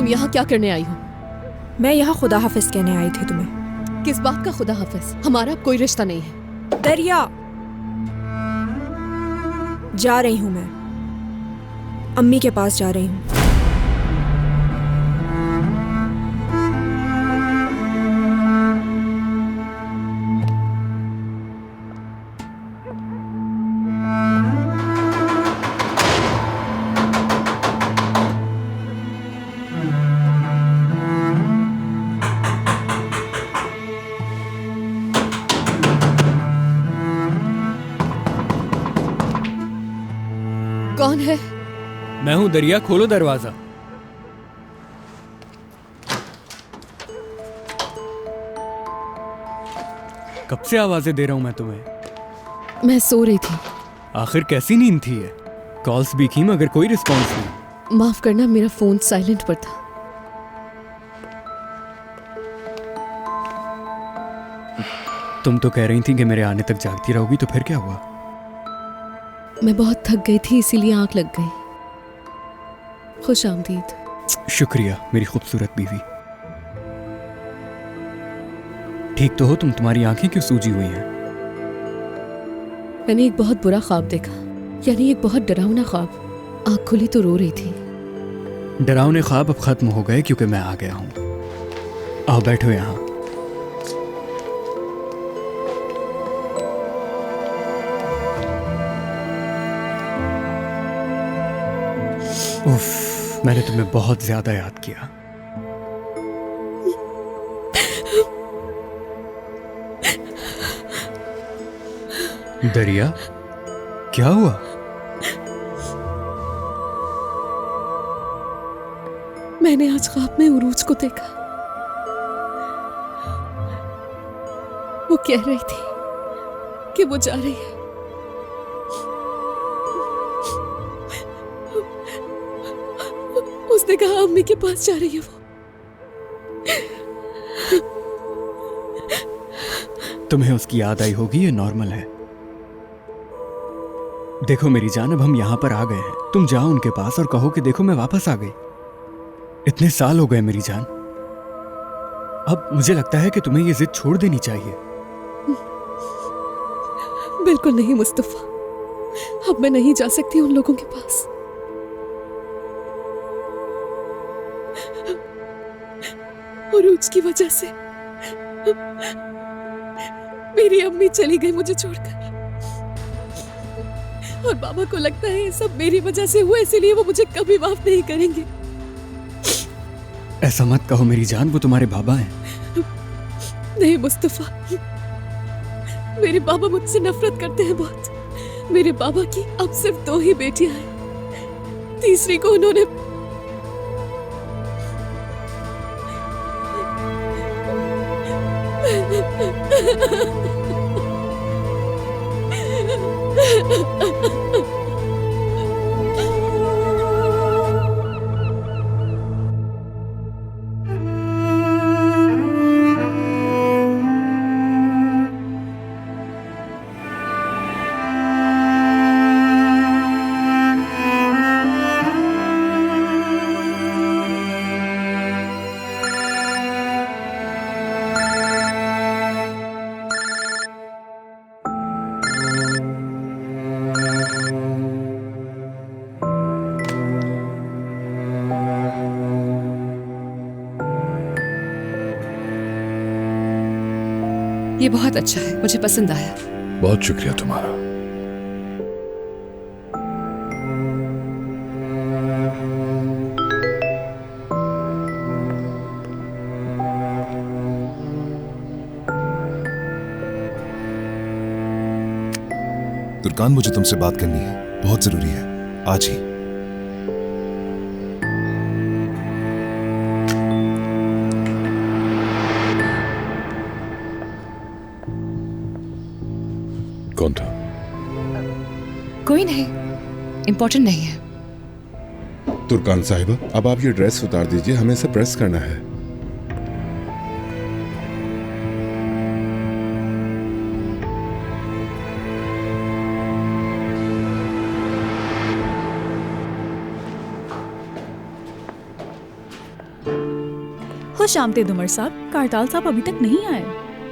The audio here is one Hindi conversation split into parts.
तुम यहाँ क्या करने आई हो? मैं यहाँ खुदा हाफिज कहने आई थी तुम्हें। किस बात का खुदा हाफिज? हमारा अब कोई रिश्ता नहीं है। दरिया, जा रही हूँ मैं, अम्मी के पास जा रही हूँ। कौन है? मैं हूँ दरिया, खोलो दरवाजा। कब से आवाजें दे रहा हूं मैं तुम्हें? मैं सो रही थी। आखिर कैसी नींद थी ये? कॉल्स भी की मगर कोई रिस्पॉन्स नहीं। माफ करना, मेरा फोन साइलेंट पर था। तुम तो कह रही थी कि मेरे आने तक जागती रहोगी, तो फिर क्या हुआ? मैं बहुत थक गई थी, इसीलिए आंख लग गई। खुश आमदीद। शुक्रिया मेरी खूबसूरत बीवी। ठीक तो हो तुम? तुम्हारी आंखें क्यों सूजी हुई हैं? मैंने एक बहुत बुरा ख्वाब देखा, यानी एक बहुत डरावना ख्वाब। आंख खुली तो रो रही थी। डरावने ख्वाब अब खत्म हो गए क्योंकि मैं आ गया हूं। आओ बैठो यहां। उफ, मैंने तुम्हें बहुत ज्यादा याद किया। दरिया, क्या हुआ? मैंने आज ख्वाब में उरूज को देखा। वो कह रही थी कि वो जा रही है। उसने कहा अम्मी के पास जा रही है वो। तुम्हें उसकी याद आई होगी, ये नॉर्मल है। देखो मेरी जान, अब हम यहां पर आ गए हैं। तुम जाओ उनके पास और कहो कि देखो मैं वापस आ गई। इतने साल हो गए मेरी जान। अब मुझे लगता है कि तुम्हें ये जिद छोड़ देनी चाहिए। बिल्कुल नहीं मुस्तफा, अब मैं नहीं जा सकती उन लोगों के पास। और उसकी वजह से मेरी अम्मी चली गई मुझे छोड़कर। और बाबा को लगता है ये सब मेरी वजह से हुआ, इसीलिए वो मुझे कभी माफ नहीं करेंगे। ऐसा मत कहो मेरी जान, वो तुम्हारे बाबा हैं। नहीं मुस्तफा, मेरे बाबा मुझसे नफरत करते हैं बहुत। मेरे बाबा की अब सिर्फ 2 ही बेटियां हैं, तीसरी को उन्होंने ये बहुत अच्छा है, मुझे पसंद आया। बहुत शुक्रिया तुम्हारा। तुर्कान, मुझे तुमसे बात करनी है, बहुत जरूरी है, आज ही। कौन था? कोई नहीं, इम्पोर्टेंट नहीं है। तुर्कान साहिबा, अब आप ये ड्रेस उतार दीजिए, हमें इसे प्रेस करना है। खुश आमदीद उमर साहब। कारताल साहब अभी तक नहीं आए।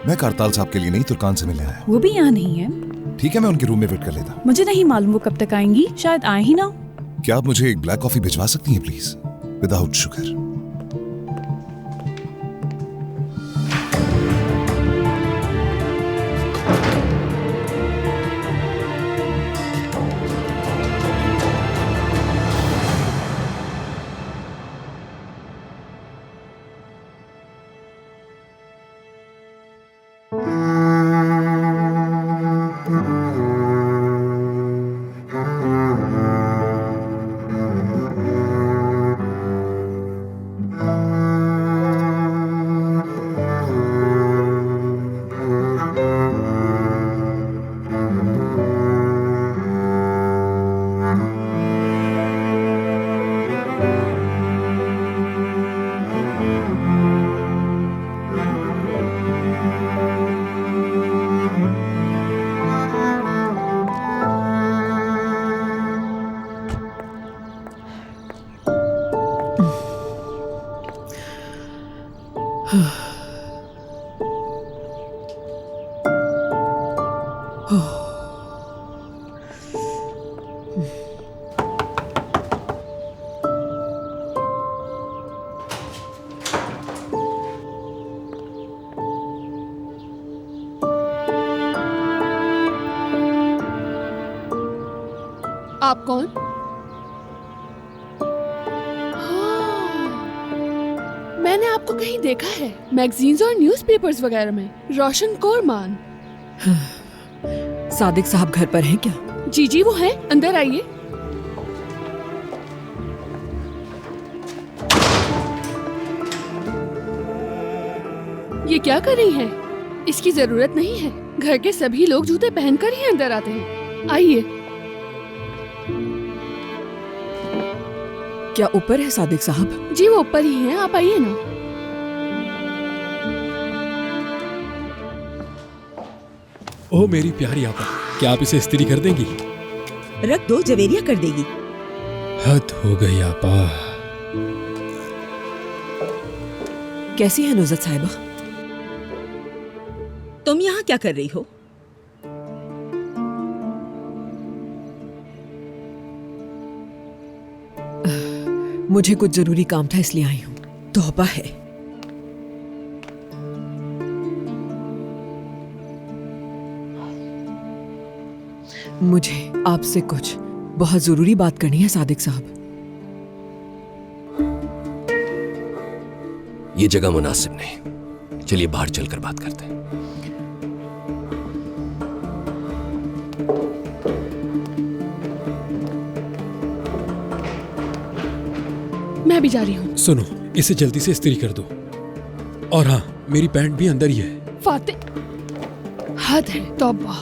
मैं कारताल साहब के लिए नहीं तुर्कान से मिलने आया। वो भी यहाँ नहीं है। ठीक है, मैं उनके रूम में वेट कर लेता हूँ। मुझे नहीं मालूम वो कब तक आएंगी, शायद आए ही ना हो। क्या आप मुझे एक ब्लैक कॉफी भिजवा सकती हैं प्लीज, विदाउट शुगर? आप कौन? हाँ, मैंने आपको कहीं देखा है, मैगजीन्स और न्यूज़पेपर्स वगैरह में। रोशन कोरमान। सादिक साहब घर पर हैं क्या? जी जी वो हैं, अंदर आइए। ये क्या कर रही हैं? इसकी जरूरत नहीं है। घर के सभी लोग जूते पहनकर ही अंदर आते हैं। आइए। क्या ऊपर है सादिक साहब? जी वो ऊपर ही हैं, आप आइए ना। ओह मेरी प्यारी आपा, क्या आप इसे इस्त्री कर देंगी? रख दो, जवेरिया कर देगी। हद हो गई आपा। कैसी है नुज़त साहिबा? तुम यहाँ क्या कर रही हो? मुझे कुछ जरूरी काम था इसलिए आई हूँ। तौबा है। मुझे आपसे कुछ बहुत जरूरी बात करनी है सादिक साहब। ये जगह मुनासिब नहीं, चलिए बाहर चलकर बात करते हैं। मैं भी जा रही हूँ। सुनो, इसे जल्दी से इस्त्री कर दो। और हाँ, मेरी पैंट भी अंदर ही है। फाते, हद है, तौबा।